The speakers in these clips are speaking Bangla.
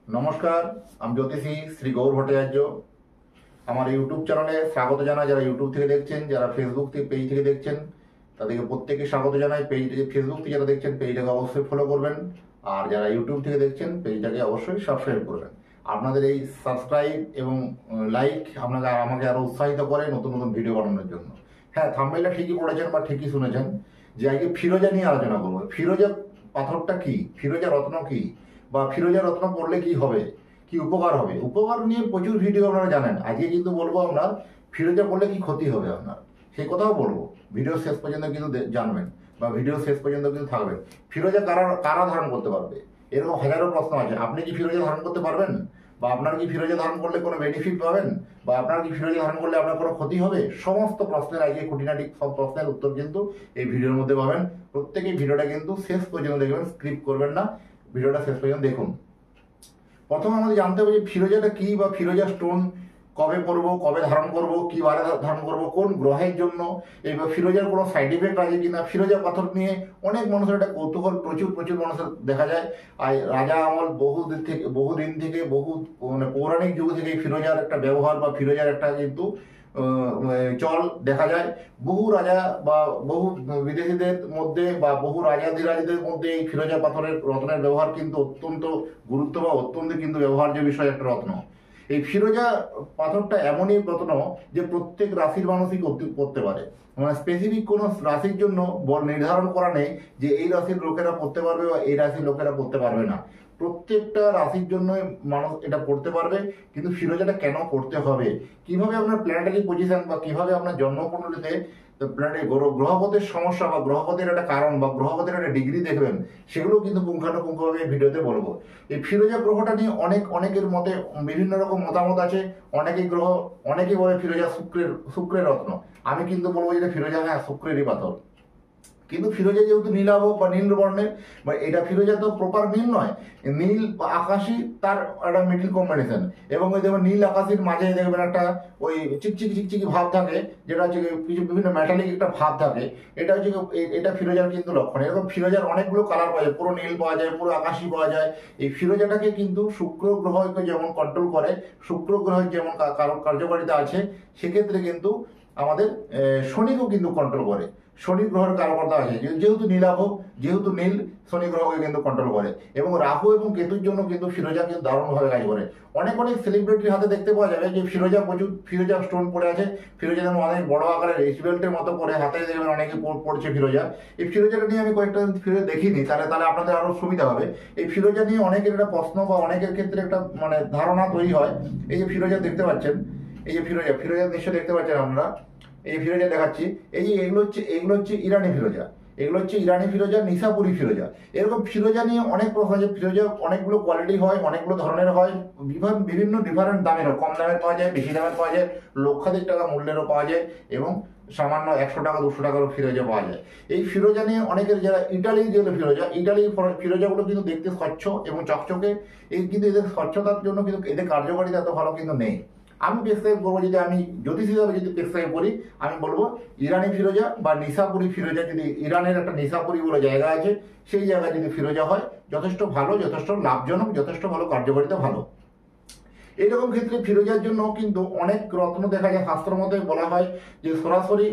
নমস্কার, আমি জ্যোতিষী শ্রী গৌর ভট্টাচার্য। আমার ইউটিউব চ্যানেলে স্বাগত জানাই। যারা ইউটিউব থেকে দেখছেন, যারা ফেসবুক থেকে পেজ থেকে দেখছেন, তাদেরকে প্রত্যেকে স্বাগত জানাই। ফেসবুক থেকে যারা দেখছেন পেজটাকে অবশ্যই ফলো করবেন, আর যারা ইউটিউব থেকে দেখছেন পেজটাকে অবশ্যই সাবস্ক্রাইব করবেন। আপনাদের এই সাবস্ক্রাইব এবং লাইক আমাকে আরো উৎসাহিত করে নতুন নতুন ভিডিও বানানোর জন্য। হ্যাঁ, থাম্বনেইলটা ঠিকই পড়েছেন বা ঠিকই শুনেছেন যে আজকে ফিরোজা নিয়ে আলোচনা করবো। ফিরোজা পাথরটা কি, ফিরোজা রত্ন কি, বা ফিরোজা রত্ন পড়লে কি হবে, কি উপকার হবে। উপকার নিয়ে প্রচুর ভিডিও আপনারা জানেন। আজকে কিন্তু বলবো আমরা ফিরোজা পড়লে কি ক্ষতি হবে আপনার, সেই কথাও বলবো। ভিডিও শেষ পর্যন্ত কিন্তু জানবেন, বা ভিডিও শেষ পর্যন্ত কিন্তু থাকবেন। ফিরোজা কারা কারা ধারণ করতে পারবে, এরকম হাজারো প্রশ্ন আছে। আপনি কি ফিরোজা ধারণ করতে পারবেন, বা আপনার কি ফিরোজা ধারণ করলে কোনো বেনিফিট পাবেন, বা আপনার কি ফিরোজা ধারণ করলে আপনার কোনো ক্ষতি হবে, সমস্ত প্রশ্নের আজকে খুঁটিনাটি সব প্রশ্নের উত্তর কিন্তু এই ভিডিওর মধ্যে পাবেন। প্রত্যেকেই ভিডিওটা কিন্তু শেষ পর্যন্ত দেখবেন, স্ক্রিপ্ট করবেন না, ভিডিওটা শেষ পর্যন্ত দেখুন। প্রথমে আমাদের জানতে হবে যে ফিরোজাটা কি, বা ফিরোজা স্টোন কবে পরবো, কবে ধারণ করব, কি বারে ধারণ করব, কোন গ্রহের জন্য, এই ফিরোজার কোনো সাইড ইফেক্ট আছে কিনা। ফিরোজা পাথর নিয়ে অনেক মানুষের একটা কৌতূহল প্রচুর প্রচুর মানুষের দেখা যায়। আর রাজা আমল বহুদিন থেকে মানে পৌরাণিক যুগ থেকে ফিরোজার একটা ব্যবহার বা ফিরোজার একটা কিন্তু চল দেখা যায়। বহু রাজা বা বহু বিদেশিদের মধ্যে বা বহু রাজাধিরাজদের মধ্যে এই ফিরোজা পাথরের রত্নের ব্যবহার কিন্তু অত্যন্ত গুরুত্ব বা অত্যন্ত কিন্তু ব্যবহার্য বিষয় একটা রত্ন। এই ফিরোজা পাথরটা এমনই রত্ন যে প্রত্যেক রাশির মানুষই করতে পারে। মানে স্পেসিফিক কোনো রাশির জন্য নির্ধারণ করা নেই যে এই রাশির লোকেরা পড়তে পারবে বা এই রাশির লোকেরা পড়তে পারবে না। প্রত্যেকটা রাশির জন্য মানুষ এটা পড়তে পারবে। কিন্তু ফিরোজাটা কেন পড়তে হবে, কিভাবে আপনার প্ল্যানেটারি পজিশন বা কিভাবে আপনার জন্মকুণ্ডলীতে প্ল্যানেটের গ্রহপথের সমস্যা বা গ্রহপথের একটা কারণ বা গ্রহপথের একটা ডিগ্রি দেখবেন, সেগুলো কিন্তু পুঙ্খানুপুঙ্খভাবে ভিডিওতে বলবো। এই ফিরোজা গ্রহটা নিয়ে অনেকের মতে বিভিন্ন রকম মতামত আছে। অনেকেই বলে ফিরোজা শুক্রের রত্ন। আমি কিন্তু বলবো যে ফিরোজা হ্যাঁ শুক্রেরই পাথর। কিন্তু ফিরোজা যেহেতু নীলাভ বা নীল বর্ণের, বা এটা ফিরোজা তো প্রপার নীল নয়, নীল বা আকাশি তার একটা মিডিল কম্বিনেশন। এবং ওই দেখবেন নীল আকাশির মাঝে দেখবেন একটা ওই চিকচিকি চিকচিকি ভাব থাকে, যেটা হচ্ছে কিছু বিভিন্ন মেটালিক একটা ভাব থাকে। এটা হচ্ছে এটা ফিরোজার কিন্তু লক্ষণ। এরকম ফিরোজার অনেকগুলো কালার পাওয়া যায়, পুরো নীল পাওয়া যায়, পুরো আকাশি পাওয়া যায়। এই ফিরোজাটাকে কিন্তু শুক্র গ্রহকে যেমন কন্ট্রোল করে, শুক্র গ্রহের যেমন কার্যকারিতা আছে, সেক্ষেত্রে কিন্তু আমাদের শনিকেও কিন্তু কন্ট্রোল করে। শনি গ্রহের কারকতা আছে, যেহেতু নীলাভ, যেহেতু নীল, শনি গ্রহকে কিন্তু কন্ট্রোল করে। এবং রাহু এবং কেতুর জন্য কিন্তু ফিরোজা কিন্তু দারুণভাবে কাজ করে। অনেক সেলিব্রিটির হাতে দেখতে পাওয়া যাবে যে প্রচুর ফিরোজা স্টোন পড়ে আছে। ফিরোজা যেমন অনেক বড় আকারের রেস বেল্টের মতো করে হাতে দেখবেন অনেকে পড়ছে ফিরোজা। এই ফিরোজাটা নিয়ে আমি কয়েকটা ফিরোজা দেখিনি, তাহলে আপনাদের আরো সুবিধা হবে। এই ফিরোজা নিয়ে অনেকের একটা প্রশ্ন বা অনেকের ক্ষেত্রে একটা মানে ধারণা তৈরি হয়। এই যে ফিরোজা দেখতে পাচ্ছেন, এই যে ফিরোজা নিশ্চয় দেখতে পাচ্ছেন আপনারা। এই ফিরোজা দেখাচ্ছি, এই যে এগুলো হচ্ছে ইরানি ফিরোজা। এগুলো হচ্ছে ইরানি ফিরোজা, নিশাপুরি ফিরোজা। এরকম ফিরোজা নিয়ে অনেক প্রশ্ন আছে। ফিরোজা অনেকগুলো কোয়ালিটি হয়, অনেকগুলো ধরনের হয়, বিভিন্ন ডিফারেন্ট দামের হয়। কম দামের পাওয়া যায়, বেশি দামের পাওয়া যায়, লক্ষাধিক টাকা মূল্যেরও পাওয়া যায়, এবং সামান্য 100 টাকা 200 টাকারও ফিরোজা পাওয়া যায়। এই ফিরোজা নিয়ে অনেকের যারা ইটালির যেগুলো ইটালির ফিরোজাগুলো কিন্তু দেখতে স্বচ্ছ এবং চকচকে। কিন্তু এদের স্বচ্ছতার জন্য কিন্তু এদের কার্যকারিতা এত ভালো কিন্তু নেই। আমি প্রেসক্রাইব করবো, যদি আমি জ্যোতিষ হিসাবে যদি প্রেসক্রাইব করি, আমি বলবো ইরানি ফিরোজা বা নিশাপুরি ফিরোজা। যদি ইরানের একটা নিশাপুরি বলে জায়গা আছে, সেই জায়গায় যদি ফিরোজা হয়, যথেষ্ট ভালো, যথেষ্ট লাভজনক, যথেষ্ট ভালো কার্যকারিতা ভালো। এইরকম ক্ষেত্রে ফিরোজার জন্য কিন্তু অনেক রত্ন দেখা যায়। শাস্ত্র মতে বলা হয় যে সরাসরি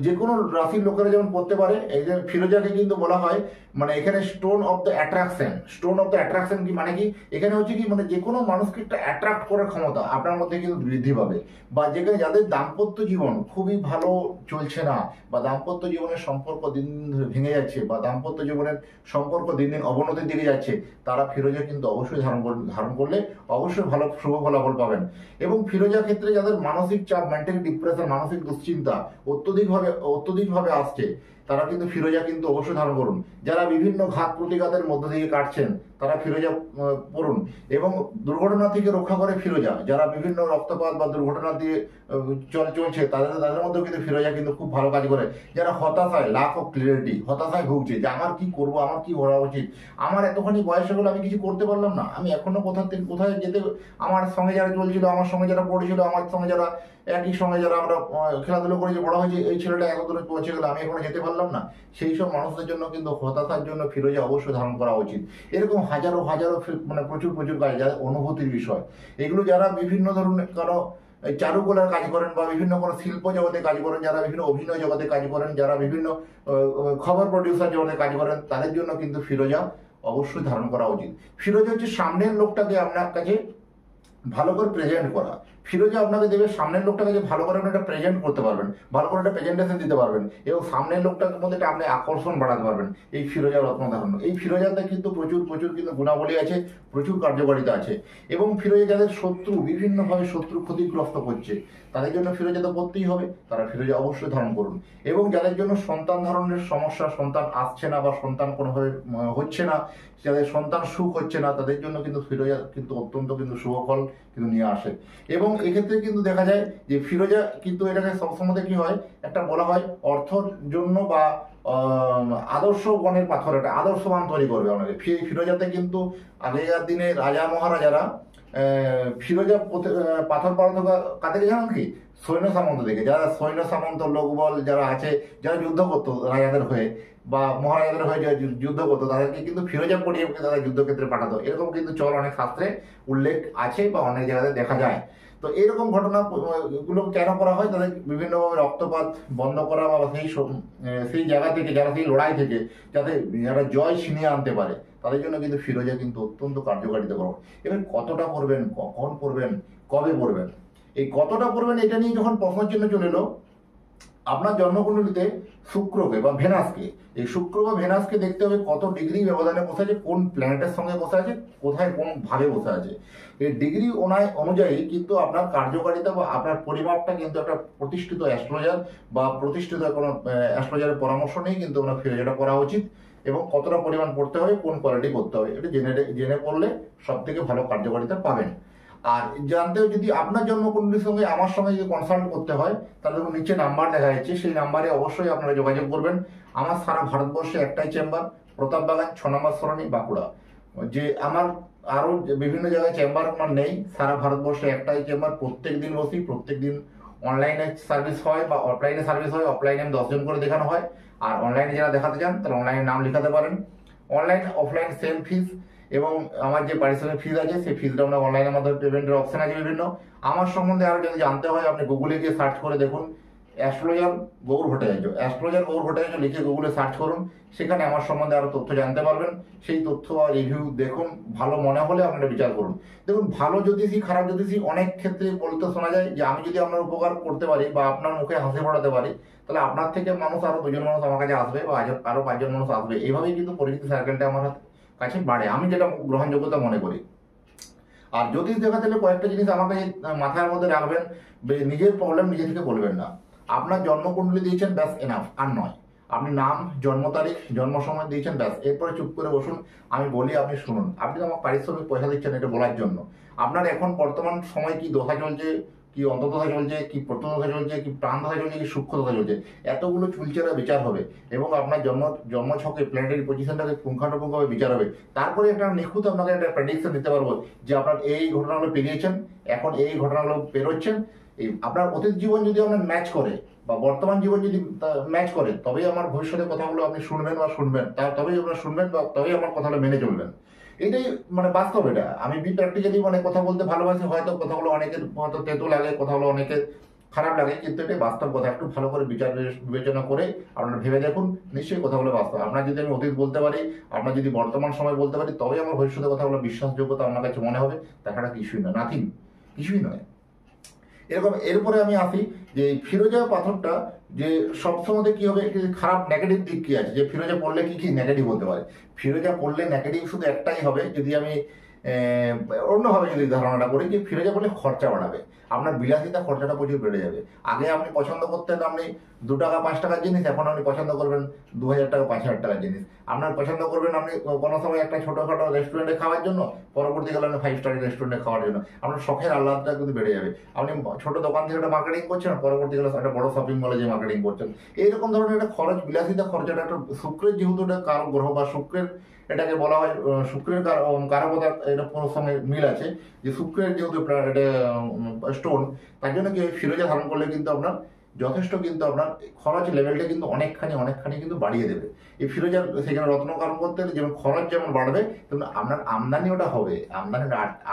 যে কোনো রাশির লোকেরা যেমন পড়তে পারে। এই যে ফিরোজাকে কিন্তু বলা হয় মানে এখানে stone of the attraction. Stone of the attraction কি মানে কি, এখানে হচ্ছে কি মানে যে কোনো মানুষকে একটা অ্যাট্রাক্ট করার ক্ষমতা আপনার মধ্যে কিন্তু বৃদ্ধি পাবে। বা যেখানে যাদের দাম্পত্য জীবন খুবই ভালো চলছে না, বা দাম্পত্য জীবনের সম্পর্ক দিন দিন ধরে ভেঙে যাচ্ছে, বা দাম্পত্য জীবনের সম্পর্ক দিন দিন অবনতির দিকে যাচ্ছে, তারা ফিরোজা কিন্তু অবশ্যই ধারণ করলে অবশ্যই ভালো শুভ ফলাফল পাবেন। এবং ফিরোজা ক্ষেত্রে যাদের মানসিক চাপ, মেন্টাল ডিপ্রেশন, মানসিক দুশ্চিন্তা অত্যধিকভাবে আসছে, তারা কিন্তু ফিরোজা কিন্তু অবশ্যই ধারণ করুন। যারা বিভিন্ন ঘাত প্রতিঘাতের মধ্য দিয়ে কাটছেন, তারা ফিরোজা পড়ুন। এবং দুর্ঘটনা থেকে রক্ষা করে ফিরোজা। যারা বিভিন্ন রক্তপাত বা দুর্ঘটনা দিয়ে চলছে, তাদের মধ্যেও কিন্তু ফিরোজা কিন্তু খুব ভালো কাজ করে। যারা হতাশায়, লাক অফ ক্লিয়ারিটি, হতাশায় ভুগছে যে আমার কি করবো, আমার কি করা উচিত, আমার এতখানি বয়স হলো আমি কিছু করতে পারলাম না, আমি এখনো কোথায় যেতে, আমার সঙ্গে যারা চলছিল, আমার সঙ্গে যারা পড়েছিল, আমার সঙ্গে যারা একই সঙ্গে যারা আমরা খেলাধুলো করেছি, বড় হয়েছে, এই ছেলেটা এত দূরে পৌঁছে গেল, আমি এখনো যেতে পারলাম না। সেই সব মানুষদের জন্য কিন্তু হতাশার জন্য ফিরোজা অবশ্যই ধারণ করা উচিত। এরকম হাজারো হাজারো মানে প্রচুর প্রচুর কাজ, যাদের অনুভূতির বিষয়, এগুলো যারা বিভিন্ন ধরনের কারো চারুকলার কাজ করেন বা বিভিন্ন কোনো শিল্প জগতে কাজ করেন, যারা বিভিন্ন অভিনয় জগতে কাজ করেন, যারা বিভিন্ন খবর প্রডিউসার জগতে কাজ করেন, তাদের জন্য কিন্তু ফিরোজা অবশ্যই ধারণ করা উচিত। ফিরোজা হচ্ছে সামনের লোকটাকে আপনার কাছে ভালো করে প্রেজেন্ট করা। ফিরোজা আপনাকে দেবে সামনের লোকটাকে যে ভালো করে আপনি একটা প্রেজেন্ট করতে পারবেন, ভালো করে একটা প্রেজেন্টেশন দিতে পারবেন, এবং সামনের লোকটার মধ্যে একটা আপনি আকর্ষণ বাড়াতে পারবেন। এই ফিরোজা রত্ন ধারণ, এই ফিরোজাতে কিন্তু প্রচুর প্রচুর কিন্তু গুণাবলী আছে, প্রচুর কার্যকারিতা আছে। এবং ফিরোজা যাদের শত্রু বিভিন্নভাবে শত্রু ক্ষতিগ্রস্ত করছে, তাদের জন্য ফিরোজা তো পড়তেই হবে, তারা ফিরোজা অবশ্যই ধারণ করুন। এবং যাদের জন্য সন্তান ধারণের সমস্যা, সন্তান আসছে না বা সন্তান কোনোভাবে হচ্ছে না, যাদের সন্তান সুখ হচ্ছে না, তাদের জন্য কিন্তু ফিরোজা কিন্তু অত্যন্ত কিন্তু শুভ ফল কিন্তু নিয়ে আসে। এবং এক্ষেত্রে কিন্তু দেখা যায় যে ফিরোজা কিন্তু এটাকে সবসময় কি হয়, একটা বলা হয় অর্থর জন্য বা আদর্শ বনের পাথর, একটা আদর্শবান তৈরি করবে আপনাকে। ফিরোজাতে কিন্তু আগেকার দিনে রাজা মহারাজারা ফিরোজা পাথর পাড়াতো কাদেরকে জানেন কি? সৈন্য সামন্ত থেকে, যারা সৈন্য সামন্ত লোকবল যারা আছে, যারা যুদ্ধ করতো রাজাদের হয়ে বা মহারাজাদের হয়ে যারা যুদ্ধ করতো, তাদেরকে কিন্তু ফিরোজা পড়িয়ে তারা যুদ্ধক্ষেত্রে পাঠাতো। এরকম কিন্তু চল অনেক শাস্ত্রে উল্লেখ আছে বা অনেক জায়গাতে দেখা যায়। তো এরকম ঘটনা গুলো কেন করা হয়? তাদের বিভিন্নভাবে রক্তপাত বন্ধ করা বা সেই জায়গা থেকে, যারা সেই লড়াই থেকে যাতে যারা জয় ছিনিয়ে আনতে পারে, তাদের জন্য কিন্তু ফিরোজা কিন্তু অত্যন্ত কার্যকারিতা করবে। এবার কতটা পড়বেন, কখন পড়বেন, কবে পড়বেন, এই কতটা পড়বেন এটা নিয়ে যখন প্রশ্নচিহ্ন চলে এলো, আপনার জন্মকুণ্ডলিতে শুক্রকে বা ভেনাসকে, এই শুক্র বা ভেনাসকে দেখতে হবে কত ডিগ্রি ব্যবধানে বসে আছে, কোন প্ল্যানেটের সঙ্গে বসে আছে, কোথায় কোন ভাবে বসে আছে। এই ডিগ্রি অনুযায়ী কিন্তু আপনার কার্যকারিতা বা আপনার পরিমাপটা কিন্তু একটা প্রতিষ্ঠিত অ্যাস্ট্রোলজার বা প্রতিষ্ঠিত কোনো অ্যাস্ট্রোলজারের পরামর্শ নেই কিন্তু ওনার ফিরোজাটা করা উচিত। এবং কতটা পরিমাণ পড়তে হবে, কোন কোয়ালিটি করতে হবে, এটা জেনে পড়লে সব থেকে ভালো কার্যকারিতা পাবেন। আর জানতেও যদি আপনার জন্মকুণ্ডলীর সঙ্গে আমার সঙ্গে যদি কনসাল্ট করতে হয়, তাহলে নিচে নাম্বার দেখা যাচ্ছে, সেই নাম্বারে অবশ্যই আপনারা যোগাযোগ করবেন। আমার সারা ভারতবর্ষে একটাই চেম্বার, প্রতাপবাগান 6 নম্বর সরণি, বাঁকুড়া। যে আমার আরও বিভিন্ন জায়গায় চেম্বার আমার নেই, সারা ভারতবর্ষে একটাই চেম্বার। প্রত্যেক দিন বসি, প্রত্যেক দিন অনলাইনে সার্ভিস হয় বা অফলাইনে সার্ভিস হয়। অফলাইনে আমি 10 জন করে দেখানো হয়, আর অনলাইনে যারা দেখাতে চান তারা অনলাইনে নাম লেখাতে পারেন। অনলাইন অফলাইন সেম ফিস, এবং আমার যে পারিশ্রমিক ফিজ আছে সেই ফিজটা আমরা অনলাইনের মাধ্যমে পেমেন্টের অপশন আছে বিভিন্ন। আমার সম্বন্ধে আরও যদি জানতে হয়, আপনি গুগলে গিয়ে সার্চ করে দেখুন অ্যাস্ট্রোলজার গৌর ভট্টাচার্য, অ্যাস্ট্রোলজার গৌর ভট্টাচার্য লিখে গুগলে সার্চ করুন, সেখানে আমার সম্বন্ধে আরও তথ্য জানতে পারবেন। সেই তথ্য আর রিভিউ দেখুন, ভালো মনে হলে আপনারা বিচার করুন। দেখুন, ভালো জ্যোতিষী খারাপ জ্যোতিষী অনেক ক্ষেত্রে বলতে শোনা যায় যে আমি যদি আপনার উপকার করতে পারি বা আপনার মুখে হাসি ফোটাতে পারি, তাহলে আপনার থেকে মানুষ আরও 2 জন মানুষ আমার কাছে আসবে বা আরও 5 জন মানুষ আসবে। এইভাবেই কিন্তু পরিচিতি সার্কেলটা আমার কাছে বাড়ে, আমি যেটা গ্রহণযোগ্যতা মনে করি। আর জ্যোতিষ দেখাতে হলে কয়েকটা জিনিস আমাকে মাথার মধ্যে রাখবেন। নিজের প্রবলেম নিজে থেকে বলবেন না। আপনার জন্মকুণ্ডলী দিয়েছেন, ব্যাস এনাফ, আর নয়। আপনি নাম, জন্ম তারিখ, জন্ম সময় দিয়েছেন, ব্যাস। এরপরে চুপ করে বসুন, আমি বলি আপনি শুনুন। আপনি তো আমার পারিশ্রমিক পয়সা দিচ্ছেন এটা বলার জন্য। আপনার এখন বর্তমান সময় কি দশা চলছে, কি অন্তর্দশা চলছে, কি প্রত্যদশা চলছে, কি প্রাণ দশা চলছে, কি সূক্ষ্ম দশা চলছে, এতগুলো চুলচেরা বিচার হবে। এবং আপনার জন্মছকে প্ল্যানেটারি পজিশনটাকে পুঙ্খানুপুঙ্খভাবে বিচার হবে। তারপরে একটা নিখুঁত আপনাকে একটা প্রেডিকশন দিতে পারবো যে আপনার এই ঘটনাগুলো পেরিয়েছেন, এখন এই ঘটনাগুলো পেরোচ্ছেন। এই আপনার অতীত জীবন যদি আপনার ম্যাচ করে বা বর্তমান জীবন যদি ম্যাচ করে, তবেই আমার ভবিষ্যতের কথাগুলো আপনি শুনবেন বা শুনবেন, তবেই আপনার শুনবেন বা তবেই আমার কথাগুলো মেনে চলবেন। এটাই মানে বাস্তব। এটা আমি প্র্যাকটিক্যালি মানে কথা বলতে ভালোবাসি, হয়তো কথাগুলো অনেকের হয়তো তেতো লাগে, কথাগুলো অনেকের খারাপ লাগে, কিন্তু এটাই বাস্তব কথা। একটু ভালো করে বিচার বিবেচনা করে আপনারা ভেবে দেখুন, নিশ্চয়ই কথাগুলো বাস্তব। আপনার যদি আমি অতীত বলতে পারি, আপনার যদি বর্তমান সময় বলতে পারি, তবেই আমার ভবিষ্যতের কথাগুলো বিশ্বাসযোগ্যতা আপনার কাছে মনে হবে। তাছাড়া কিছুই নয়, নাথিং, কিছুই নয়। এরকম এরপরে আমি আসি যে ফিরোজা পাথরটা যে সবসময় কি হবে, খারাপ নেগেটিভ দিক কি আছে, যে ফিরোজা পড়লে কি কি নেগেটিভ হতে পারে। ফিরোজা পড়লে নেগেটিভ শুধু একটাই হবে, যদি আমি অন্যভাবে যদি ধারণাটা করি, যে ফিরোজা পড়লে খরচা বাড়াবে। আপনার বিলাসিতা খরচাটা প্রচুর বেড়ে যাবে। আগে আপনি পছন্দ করতেন আপনি 2 টাকা 5 টাকার জিনিস, এখন আপনি পছন্দ করবেন 2000 টাকা 5000 টাকার জিনিস। আপনার পছন্দ করবেন আপনি কোনো সময় একটা ছোটোখাটো রেস্টুরেন্টে খাওয়ার জন্য, পরবর্তীকালে আপনি 5 স্টার রেস্টুরেন্টে খাওয়ার জন্য। আপনার শখের আহ্লাদটা কিন্তু বেড়ে যাবে। আপনি ছোট দোকান থেকে একটা মার্কেটিং করছেন, পরবর্তীকালে একটা বড় শপিং মলে যে মার্কেটিং করছেন। এইরকম ধরনের একটা খরচ, বিলাসিতা খরচাটা একটা শুক্রের যেহেতু এটা কারক গ্রহ বা শুক্রের এটাকে বলা হয়, শুক্রের কারকতার এটা কোনো সঙ্গে মিল আছে, যে শুক্রের যেহেতু এটা স্টোন, তার জন্য কি ফিরোজা ধারণ করলে কিন্তু আপনার যথেষ্ট কিন্তু আপনার খরচ লেভেলটা কিন্তু অনেকখানি কিন্তু বাড়িয়ে দেবে। এই ফিরোজার সেখানে রত্নকর্ম করতে গেলে যেমন খরচ যেমন বাড়বে তেমন আপনার আমদানিটা হবে,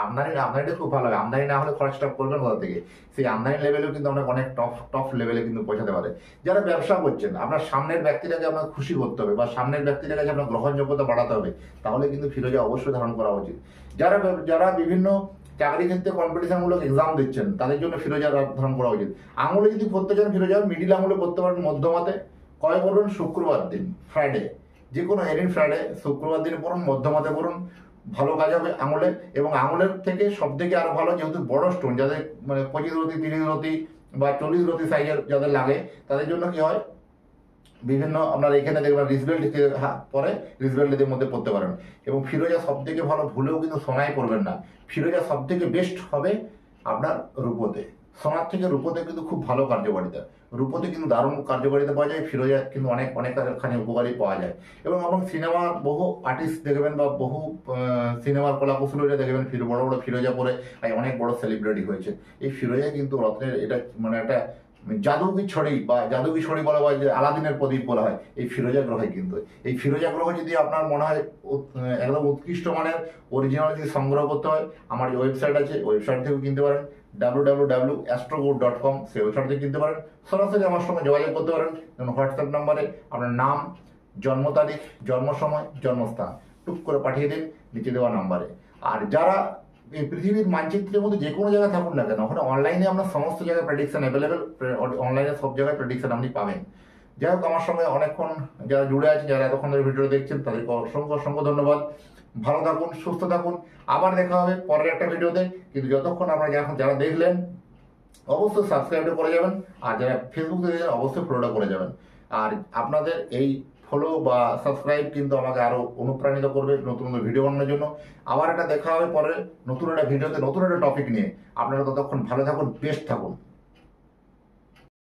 আমদানিটা খুব ভালো হবে। আমদানি না হলে খরচটা করবেন কোথা থেকে, সেই আমদানি লেভেলেও কিন্তু আপনার অনেক টপ লেভেলে কিন্তু পৌঁছাতে পারে। যারা ব্যবসা করছেন, আপনার সামনের ব্যক্তিটাকে আপনার খুশি করতে হবে বা সামনের ব্যক্তিটার কাছে আপনার গ্রহণযোগ্যতা বাড়াতে হবে, তাহলে কিন্তু ফিরোজা অবশ্যই ধারণ করা উচিত। যারা বিভিন্ন চাকরি ক্ষেত্রে কম্পিটিশনমূলক এক্সাম দিচ্ছেন, তাদের জন্য ফিরোজা ধারণ করা উচিত। আঙুলে যদি পড়তে চান ফিরোজা, মিডিল আঙুলে পড়তে পারেন মধ্যমাতে। কয় করবেন? শুক্রবার দিন, ফ্রাইডে, যে কোনো এনি ফ্রাইডে, শুক্রবার দিনে পড়ুন, মধ্যমাতে পড়ুন, ভালো কাজ হবে আঙুলে। এবং আঙুলের থেকে সব থেকে আরো ভালো, যেহেতু বড় স্টোন, যাদের মানে 25 রতি 30 রতি বা 40 রতি সাইজের যাদের লাগে, তাদের জন্য কি হয়, বিভিন্ন আপনার এখানে দেখবেন রিসবেল্ট পরে রিসবেল্টের মধ্যে পড়তে পারেন। এবং ফিরোজা সব থেকে ভালো, ভুলেও কিন্তু সোনায় করবেন না। ফিরোজা সব থেকে বেস্ট হবে আপনার রূপোতে। সোনার থেকে রূপোতে কিন্তু খুব ভালো কার্যকারিতা, রূপোতে কিন্তু দারুণ কার্যকারিতা পাওয়া যায়, ফিরোজা কিন্তু অনেকখানি উপকারী পাওয়া যায়। এবং আপনার সিনেমার বহু আর্টিস্ট দেখবেন বা বহু সিনেমার কলাকুশলীরা দেখবেন বড় বড় ফিরোজা পরে অনেক বড় সেলিব্রিটি হয়েছে। এই ফিরোজা কিন্তু রত্নের, এটা মানে একটা জাদুকি ছড়ি বলা হয়, যে আলাদিনের প্রদীপ বলা হয় এই ফিরোজা গ্রহে। কিন্তু এই ফিরোজা গ্রহ যদি আপনার মনে হয় একদম উৎকৃষ্ট মানের অরিজিনাল যদি সংগ্রহ করতে হয়, আমার যে ওয়েবসাইট আছে, ওয়েবসাইট থেকেও কিনতে পারেন, www.astrogold.com, সেই ওয়েবসাইট থেকে কিনতে পারেন। সরাসরি আমার সঙ্গে যোগাযোগ করতে পারেন। হোয়াটসঅ্যাপ নাম্বারে আপনার নাম, জন্ম তারিখ, জন্ম সময়, জন্মস্থান টুক করে পাঠিয়ে দিন নিচে দেওয়া নাম্বারে। আর যারা এই পৃথিবীর মানচিত্রের মধ্যে যে কোনো জায়গায় থাকুন না কেন, ওখানে অনলাইনে আপনার সমস্ত জায়গায় প্রেডিকশন অ্যাভেলেবেল, অনলাইনে সব জায়গায় প্রেডিকশন আপনি পাবেন। যাই হোক, আমার সঙ্গে অনেকক্ষণ যারা জুড়ে আছে, যারা এতক্ষণ ধরে ভিডিও দেখছেন, তাদেরকে অসংখ্য ধন্যবাদ। ভালো থাকুন, সুস্থ থাকুন, আবার দেখা হবে পরের একটা ভিডিওতে। কিন্তু যতক্ষণ আপনারা যারা দেখলেন, অবশ্যই সাবস্ক্রাইবটা করে যাবেন। আর যারা ফেসবুক দেখেছেন, অবশ্যই ফলোটা করে যাবেন। আর আপনাদের এই ফলো বা সাবস্ক্রাইব কিন্তু আমাকে আরো অনুপ্রাণিত করবে নতুন ভিডিও বানানোর জন্য। আবার একটা দেখা হবে পরে নতুন একটা ভিডিওতে, নতুন একটা টপিক নিয়ে। আপনারা ততক্ষণ ভালো থাকুন, বেস্ট থাকুন।